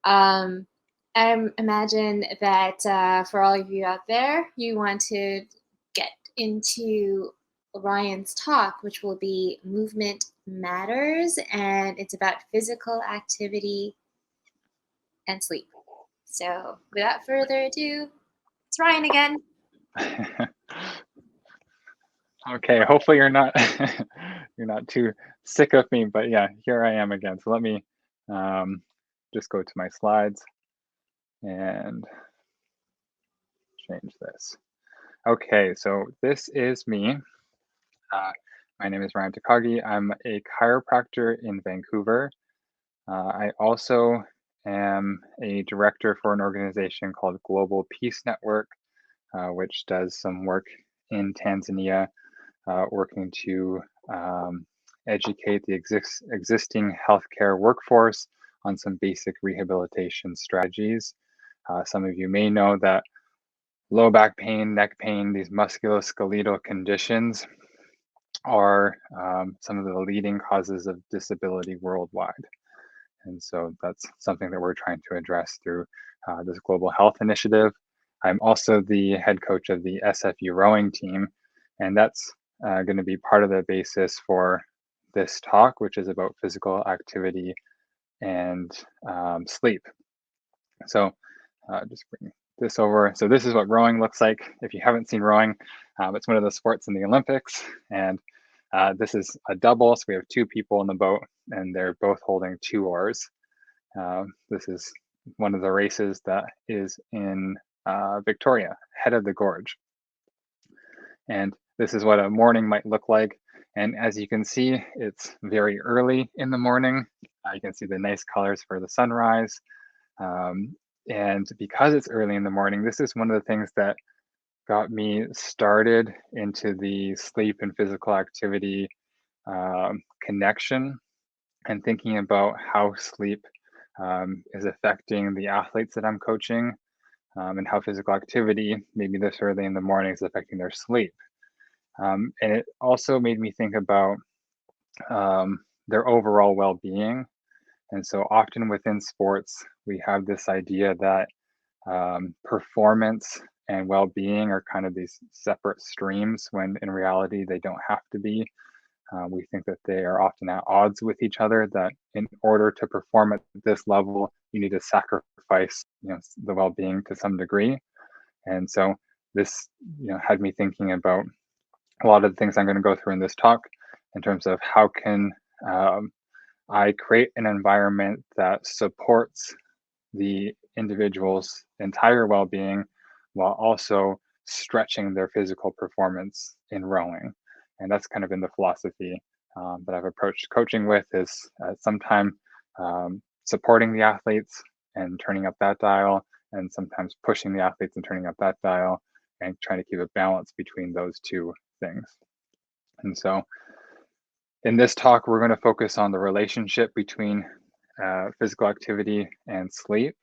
Um, I imagine that for all of you out there, you want to get into Ryan's talk, which will be Movement Matters, and it's about physical activity and sleep. So, without further ado, it's Ryan again. Okay, hopefully you're not you're not too sick of me, but yeah, here I am again. So let me just go to my slides and change this. Okay, so this is me. My name is Ryan Takagi. I'm a chiropractor in Vancouver. I also am a director for an organization called Global Peace Network, which does some work in Tanzania, working to educate the existing healthcare workforce on some basic rehabilitation strategies. Some of you may know that low back pain, neck pain, these musculoskeletal conditions are some of the leading causes of disability worldwide. And so that's something that we're trying to address through this global health initiative. I'm also the head coach of the SFU rowing team, and that's going to be part of the basis for this talk, which is about physical activity and sleep. So just bring this over. So this is what rowing looks like. If you haven't seen rowing, it's one of the sports in the Olympics, and this is a double, so we have two people in the boat, and they're both holding 2 oars. This is one of the races that is in Victoria, head of the gorge. And this is what a morning might look like. And as you can see, it's very early in the morning. You can see the nice colors for the sunrise. And because it's early in the morning, this is one of the things that got me started into the sleep and physical activity connection, and thinking about how sleep is affecting the athletes that I'm coaching, and how physical activity, maybe this early in the morning, is affecting their sleep. And it also made me think about their overall well-being. And so often within sports, we have this idea that performance and well-being are kind of these separate streams, when in reality they don't have to be. We think that they are often at odds with each other, that in order to perform at this level, you need to sacrifice, the well-being to some degree. And so this, had me thinking about a lot of the things I'm going to go through in this talk, in terms of how can I create an environment that supports the individual's entire well-being, while also stretching their physical performance in rowing. And that's kind of been the philosophy that I've approached coaching with, is sometime supporting the athletes and turning up that dial, and sometimes pushing the athletes and turning up that dial, and trying to keep a balance between those two things. And so in this talk, we're going to focus on the relationship between physical activity and sleep,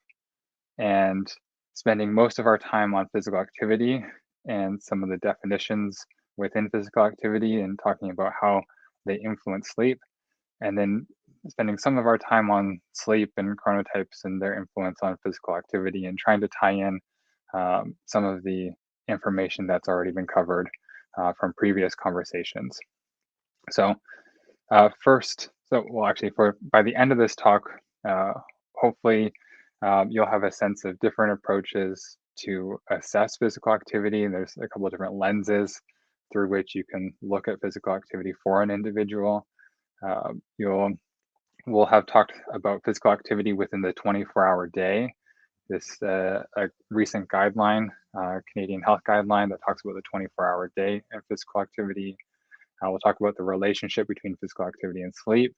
and spending most of our time on physical activity and some of the definitions within physical activity, and talking about how they influence sleep, and then spending some of our time on sleep and chronotypes and their influence on physical activity, and trying to tie in some of the information that's already been covered from previous conversations. So by the end of this talk, hopefully you'll have a sense of different approaches to assess physical activity. And there's a couple of different lenses through which you can look at physical activity for an individual. We'll have talked about physical activity within the 24-hour day. This a recent guideline, Canadian health guideline, that talks about the 24-hour day of physical activity. We'll talk about the relationship between physical activity and sleep,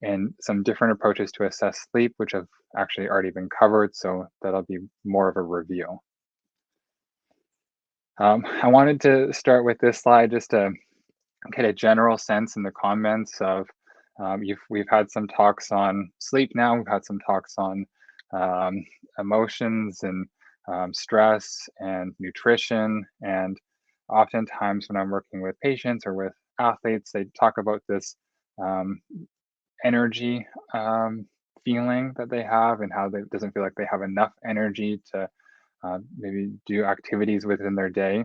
and some different approaches to assess sleep, which have actually already been covered, so that'll be more of a review. I wanted to start with this slide just to get a general sense in the comments of, we've had some talks on sleep now, we've had some talks on emotions and stress and nutrition, and oftentimes when I'm working with patients or with athletes, they talk about this energy feeling that they have and how they doesn't feel like they have enough energy to maybe do activities within their day.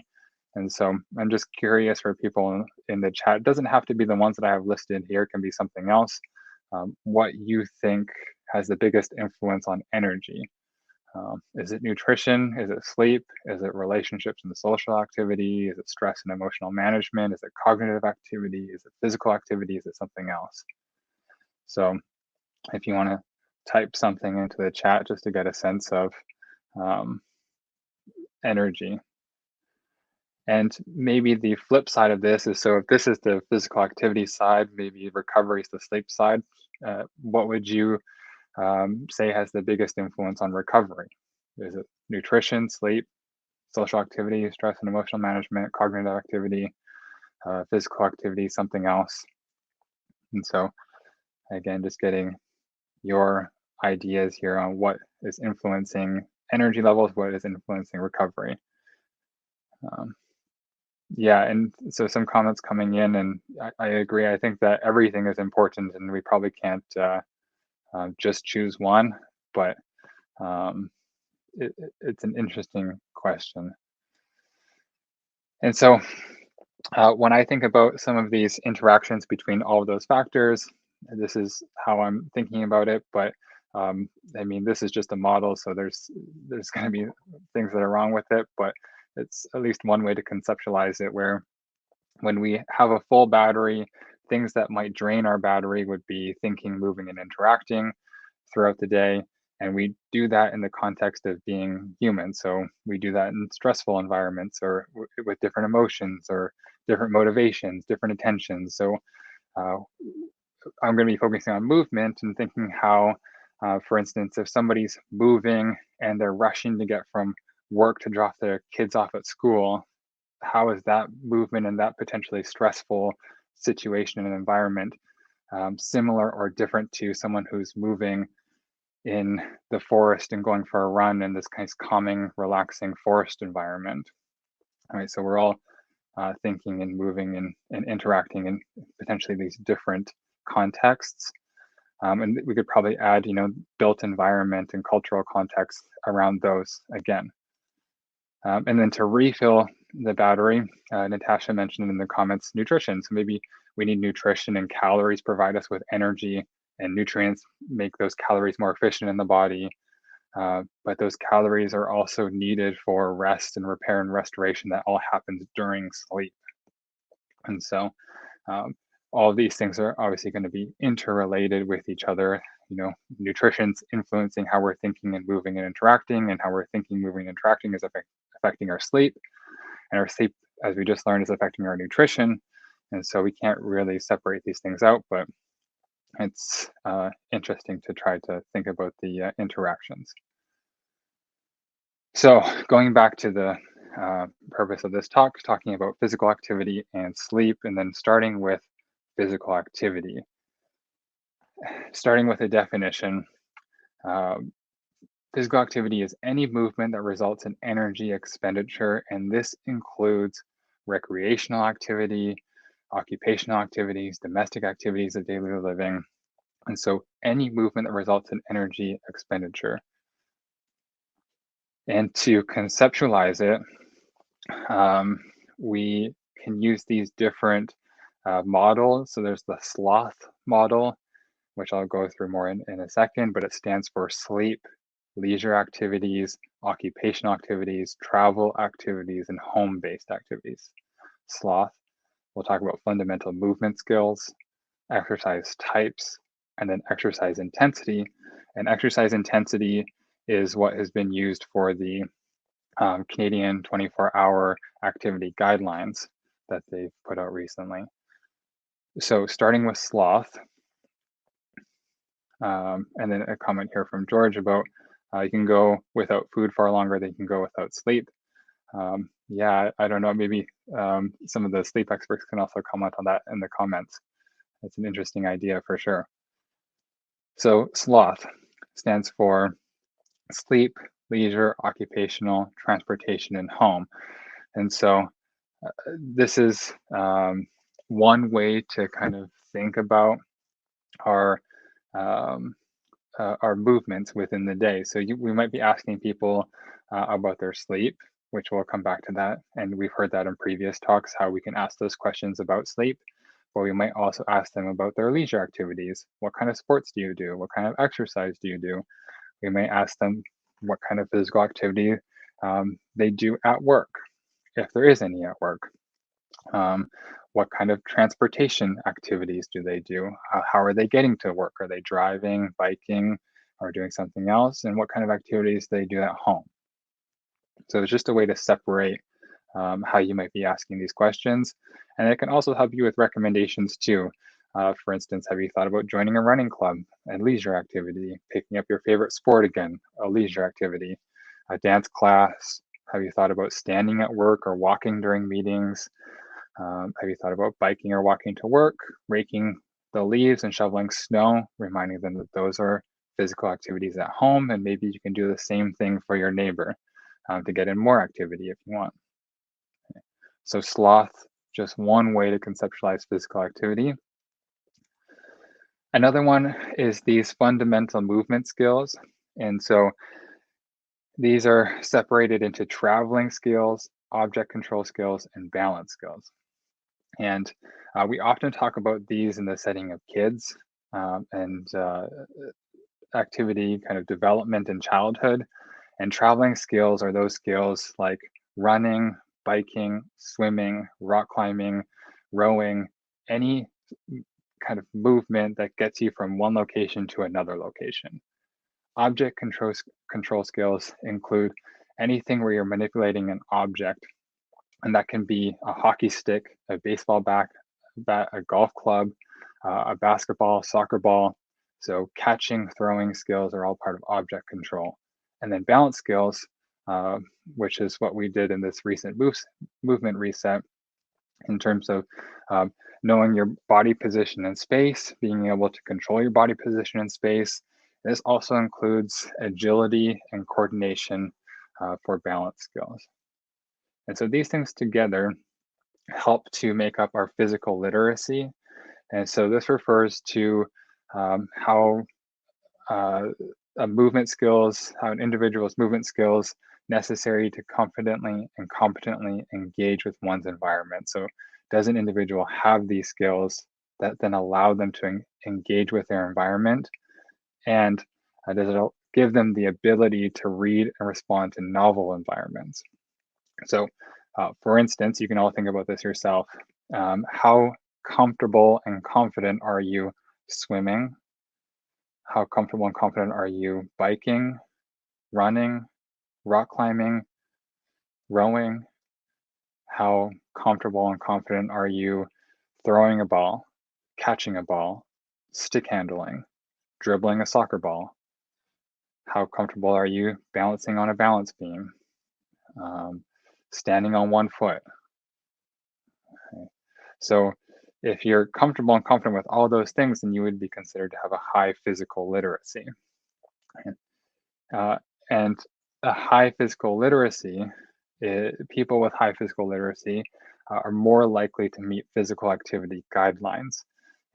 And so I'm just curious for people in the chat. It doesn't have to be the ones that I have listed here, it can be something else. What you think has the biggest influence on energy? Is it nutrition? Is it sleep? Is it relationships and social activity? Is it stress and emotional management? Is it cognitive activity? Is it physical activity? Is it something else? So if you want to type something into the chat just to get a sense of um, energy. And maybe the flip side of this is, so if this is the physical activity side, maybe recovery is the sleep side. What would you say has the biggest influence on recovery? Is it nutrition, sleep, social activity, stress and emotional management, cognitive activity, physical activity, something else? And so, again, just getting your ideas here on what is influencing energy levels, what is influencing recovery. Yeah, and so some comments coming in, and I agree. I think that everything is important, and we probably can't just choose one. But um, it's an interesting question. And so when I think about some of these interactions between all of those factors, this is how I'm thinking about it. But I mean, this is just a model, so there's going to be things that are wrong with it, but it's at least one way to conceptualize it, where when we have a full battery, things that might drain our battery would be thinking, moving, and interacting throughout the day. And we do that in the context of being human. So we do that in stressful environments or with different emotions or different motivations, different attentions. So uh, I'm going to be focusing on movement and thinking how, for instance, if somebody's moving and they're rushing to get from work to drop their kids off at school, how is that movement and that potentially stressful situation and environment similar or different to someone who's moving in the forest and going for a run in this kind of calming, relaxing forest environment? All right, so we're all thinking and moving and interacting in potentially these different contexts. And we could probably add, built environment and cultural context around those again. And then to refill the battery, Natasha mentioned in the comments nutrition. So maybe we need nutrition, and calories provide us with energy, and nutrients make those calories more efficient in the body. But those calories are also needed for rest and repair and restoration that all happens during sleep. And so um, all of these things are obviously going to be interrelated with each other. Nutrition's influencing how we're thinking and moving and interacting, and how we're thinking, moving, and interacting is affecting our sleep. And our sleep, as we just learned, is affecting our nutrition. And so we can't really separate these things out, but it's interesting to try to think about the interactions. So going back to the purpose of this talk, talking about physical activity and sleep, and then starting with physical activity. Starting with a definition, physical activity is any movement that results in energy expenditure, and this includes recreational activity, occupational activities, domestic activities of daily living. And so any movement that results in energy expenditure. And to conceptualize it, we can use these different models. So there's the sloth model, which I'll go through more in a second, but it stands for sleep, leisure activities, occupational activities, travel activities, and home-based activities. Sloth, we'll talk about fundamental movement skills, exercise types, and then exercise intensity. And exercise intensity is what has been used for the Canadian 24-hour activity guidelines that they've put out recently. So starting with sloth, and then a comment here from George about you can go without food far longer than you can go without sleep. Yeah, I don't know, maybe some of the sleep experts can also comment on that in the comments. That's an interesting idea for sure. So sloth stands for sleep, leisure, occupational, transportation, and home. And so this is one way to kind of think about our our movements within the day. So we might be asking people about their sleep, which we'll come back to that. And we've heard that in previous talks, how we can ask those questions about sleep. But we might also ask them about their leisure activities. What kind of sports do you do? What kind of exercise do you do? We may ask them what kind of physical activity they do at work, if there is any at work. What kind of transportation activities do they do? How are they getting to work? Are they driving, biking, or doing something else? And what kind of activities they do at home? So it's just a way to separate how you might be asking these questions. And it can also help you with recommendations too. For instance, have you thought about joining a running club, a leisure activity, picking up your favorite sport again, a leisure activity, a dance class? Have you thought about standing at work or walking during meetings? Have you thought about biking or walking to work, raking the leaves and shoveling snow, reminding them that those are physical activities at home, and maybe you can do the same thing for your neighbor to get in more activity if you want. So sloth, just one way to conceptualize physical activity. Another one is these fundamental movement skills. And so these are separated into traveling skills, object control skills, and balance skills. And we often talk about these in the setting of kids and activity kind of development in childhood. And traveling skills are those skills like running, biking, swimming, rock climbing, rowing, any kind of movement that gets you from one location to another location. Object control skills include anything where you're manipulating an object, and that can be a hockey stick, a baseball bat, a golf club, a basketball, soccer ball. So catching, throwing skills are all part of object control. And then balance skills, which is what we did in this recent movement reset in terms of knowing your body position in space, being able to control your body position in space. This also includes agility and coordination for balance skills. And so these things together help to make up our physical literacy. And so this refers to how a movement skills, how an individual's movement skills necessary to confidently and competently engage with one's environment. So does an individual have these skills that then allow them to engage with their environment? And does it give them the ability to read and respond to novel environments? So for instance, you can all think about this yourself. How comfortable and confident are you swimming? How comfortable and confident are you biking, running, rock climbing, rowing? How comfortable and confident are you throwing a ball, catching a ball, stick handling, dribbling a soccer ball? How comfortable are you balancing on a balance beam, standing on one foot? Okay. So if you're comfortable and confident with all those things, then you would be considered to have a high physical literacy. And a high physical literacy, people with high physical literacy are more likely to meet physical activity guidelines.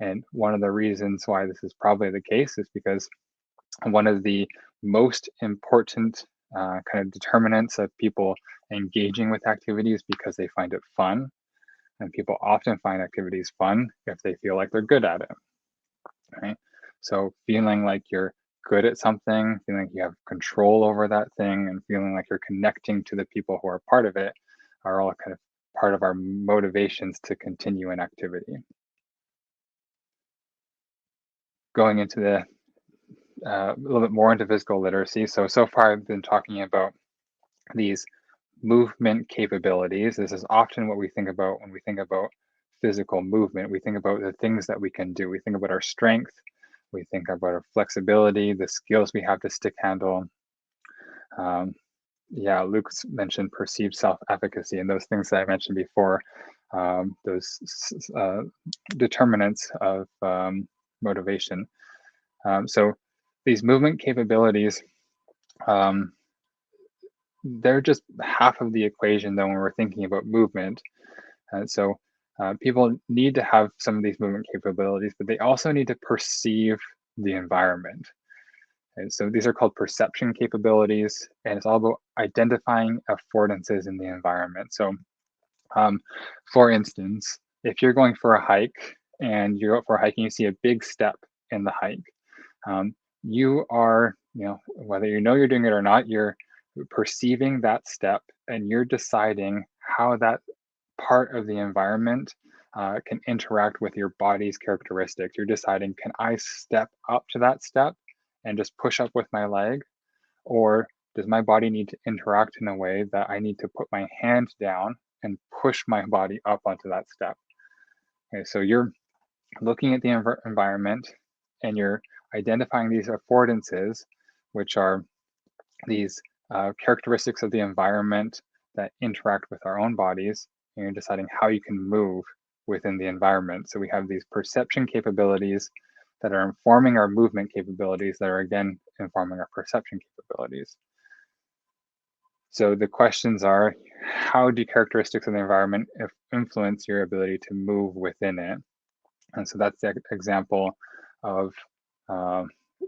And one of the reasons why this is probably the case is because one of the most important kind of determinants of people engaging with activities because they find it fun. And people often find activities fun if they feel like they're good at it. Right? So feeling like you're good at something, feeling like you have control over that thing, and feeling like you're connecting to the people who are part of it are all kind of part of our motivations to continue an activity. Going into the a little bit more into physical literacy. So far I've been talking about these movement capabilities. This is often what we think about when we think about physical movement. We think about the things that we can do. We think about our strength. We think about our flexibility, the skills we have to stick handle. Yeah, Luke's mentioned perceived self-efficacy, and those things that I mentioned before, those determinants of motivation. So these movement capabilities, they're just half of the equation though when we're thinking about movement. So people need to have some of these movement capabilities, but they also need to perceive the environment. Okay, so these are called perception capabilities, and it's all about identifying affordances in the environment. So for instance, if you're going for a hike and you go for a hike and you see a big step in the hike, um, you are, whether you know you're doing it or not, you're perceiving that step and you're deciding how that part of the environment can interact with your body's characteristics. You're deciding, can I step up to that step and just push up with my leg? Or does my body need to interact in a way that I need to put my hand down and push my body up onto that step? Okay, so you're looking at the environment and you're identifying these affordances, which are these characteristics of the environment that interact with our own bodies, and you're deciding how you can move within the environment. So we have these perception capabilities that are informing our movement capabilities that are again informing our perception capabilities. So the questions are, how do characteristics of the environment influence your ability to move within it? And so that's the example of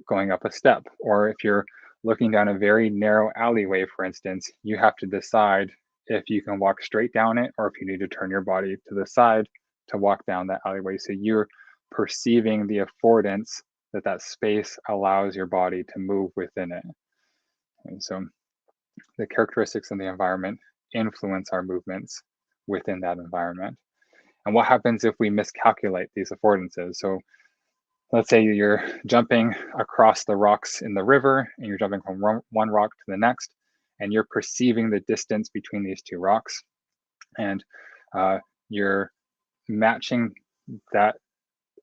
going up a step. Or if you're looking down a very narrow alleyway, for instance, you have to decide if you can walk straight down it or if you need to turn your body to the side to walk down that alleyway. So you're perceiving the affordance that that space allows your body to move within it. And so the characteristics of the environment influence our movements within that environment. And what happens if we miscalculate these affordances? So let's say you're jumping across the rocks in the river and you're jumping from one rock to the next, and you're perceiving the distance between these two rocks, and you're matching that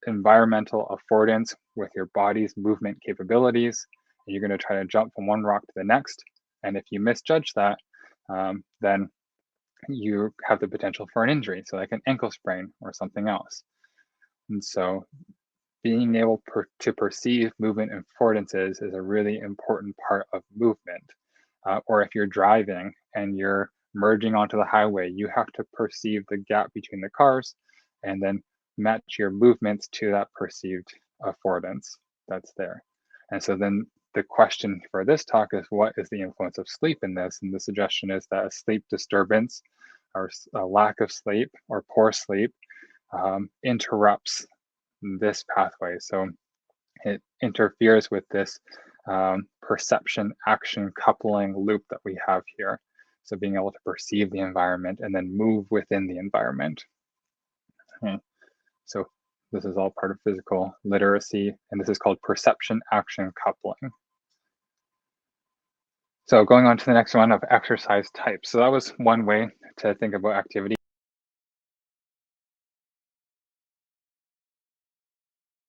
environmental affordance with your body's movement capabilities. And you're going to try to jump from one rock to the next. And if you misjudge that, then you have the potential for an injury, so like an ankle sprain or something else. And so being able to perceive movement affordances is a really important part of movement. Or if you're driving and you're merging onto the highway, you have to perceive the gap between the cars and then match your movements to that perceived affordance that's there. And so then the question for this talk is, what is the influence of sleep in this? And the suggestion is that a sleep disturbance or a lack of sleep or poor sleep interrupts this pathway. So it interferes with this perception action coupling loop that we have here. So being able to perceive the environment and then move within the environment. Okay. So this is all part of physical literacy, and this is called perception action coupling. So going on to the next one of exercise types. So that was one way to think about activity.